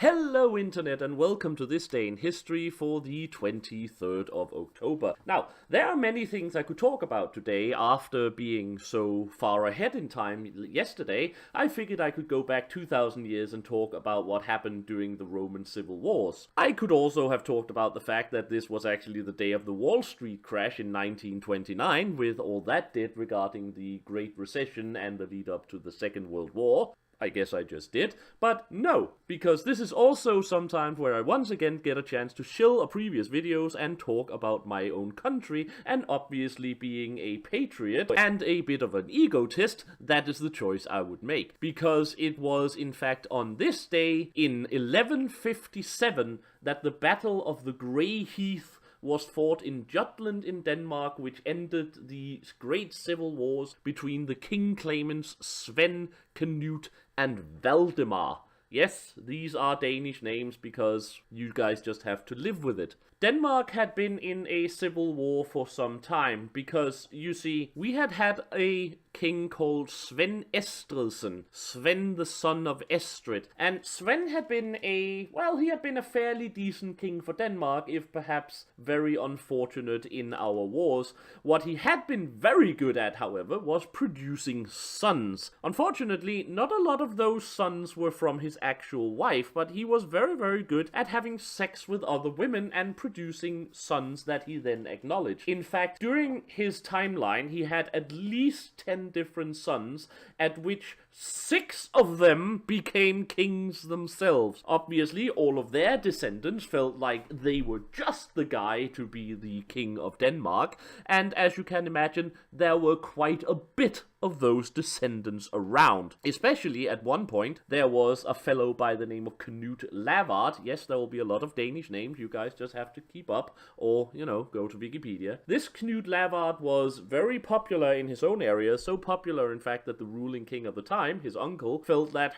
Hello Internet and welcome to this day in history for the 23rd of October. Now, there are many things I could talk about today. After being so far ahead in time yesterday, I figured I could go back 2,000 years and talk about what happened during the Roman Civil Wars. I could also have talked about the fact that this was actually the day of the Wall Street crash in 1929, with all that did regarding the Great Recession and the lead up to the Second World War. I guess I just did, but no, because this is also sometimes where I once again get a chance to shill a previous videos and talk about my own country, and obviously being a patriot and a bit of an egotist, that is the choice I would make. Because it was in fact on this day in 1157 that the Battle of the Grey Heath was fought in Jutland in Denmark, which ended the great civil wars between the king claimants Sven, Canute, and Valdemar. Yes, these are Danish names because you guys just have to live with it. Denmark had been in a civil war for some time because, you see, we had a king called Sven Estridsen, Sven the son of Estrid, and Sven had been he had been a fairly decent king for Denmark, if perhaps very unfortunate in our wars. What he had been very good at, however, was producing sons. Unfortunately, not a lot of those sons were from his actual wife, but he was very, very good at having sex with other women and producing sons that he then acknowledged. In fact, during his timeline, he had at least 10 different sons, at which 6 of them became kings themselves. Obviously, all of their descendants felt like they were just the guy to be the king of Denmark, and as you can imagine, there were quite a bit of those descendants around. Especially at one point, there was a fellow by the name of Knut Lavard. Yes, there will be a lot of Danish names, you guys just have to keep up, or, go to Wikipedia. This Knut Lavard was very popular in his own area, so popular in fact that the ruling king of the time, his uncle, felt that,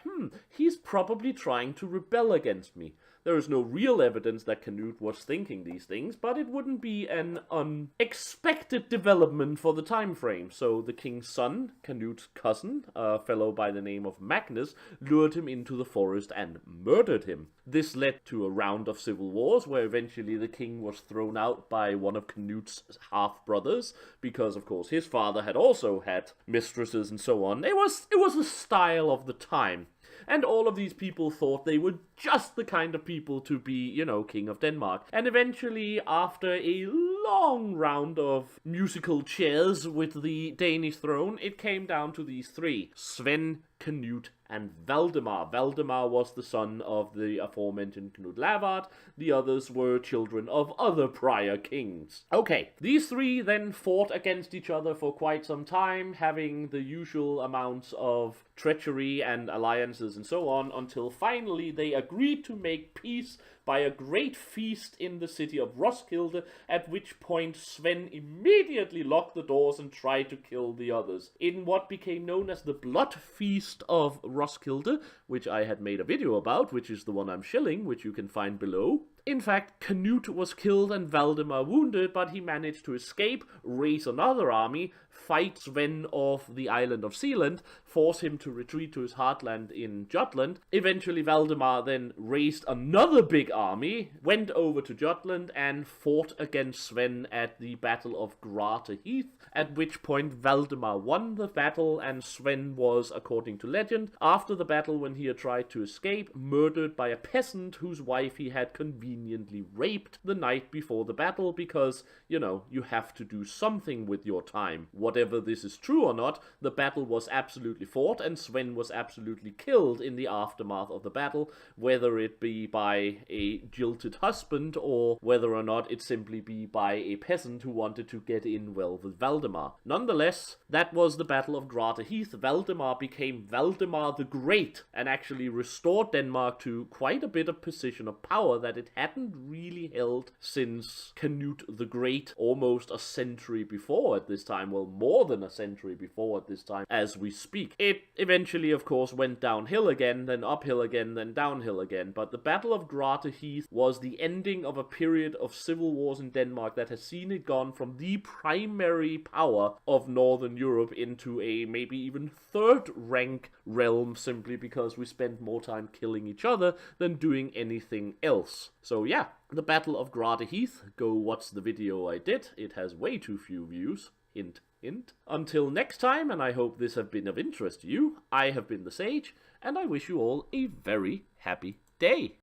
he's probably trying to rebel against me. There is no real evidence that Canute was thinking these things, but it wouldn't be an unexpected development for the time frame. So the king's son, Canute's cousin, a fellow by the name of Magnus, lured him into the forest and murdered him. This led to a round of civil wars, where eventually the king was thrown out by one of Canute's half-brothers, because of course his father had also had mistresses and so on. It was the style of the time. And all of these people thought they were just the kind of people to be, king of Denmark. And eventually, after a long round of musical chairs with the Danish throne, it came down to these 3. Sven, Canute, and Valdemar. Valdemar was the son of the aforementioned Knut Lavard. The others were children of other prior kings. Okay, these 3 then fought against each other for quite some time, having the usual amounts of treachery and alliances and so on, until finally they agreed to make peace by a great feast in the city of Roskilde, at which point Sven immediately locked the doors and tried to kill the others. In what became known as the Blood Feast of Roskilde, which I had made a video about, which is the one I'm shilling, which you can find below. In fact, Canute was killed and Valdemar wounded, but he managed to escape, raise another army, fight Sven off the island of Sealand, force him to retreat to his heartland in Jutland. Eventually, Valdemar then raised another big army, went over to Jutland, and fought against Sven at the Battle of Grate Heath, at which point Valdemar won the battle, and Sven was, according to legend, after the battle when he had tried to escape, murdered by a peasant whose wife he had conveniently raped the night before the battle, because, you have to do something with your time. Whatever this is true or not, the battle was absolutely fought, and Sven was absolutely killed in the aftermath of the battle, whether it be by a jilted husband, or whether or not it simply be by a peasant who wanted to get in well with Valdemar. Nonetheless, that was the Battle of Grate Heath. Valdemar became Valdemar the Great, and actually restored Denmark to quite a bit of position of power that it had hadn't really held since Canute the Great, almost a century before at this time, well, more than a century before at this time, as we speak. It eventually, of course, went downhill again, then uphill again, then downhill again, but the Battle of Grate Heath was the ending of a period of civil wars in Denmark that has seen it gone from the primary power of Northern Europe into a maybe even third-rank realm, simply because we spent more time killing each other than doing anything else. So yeah, the Battle of Grate Heath. Go watch the video I did. It has way too few views. Hint, hint. Until next time, and I hope this have been of interest to you, I have been the Sage, and I wish you all a very happy day.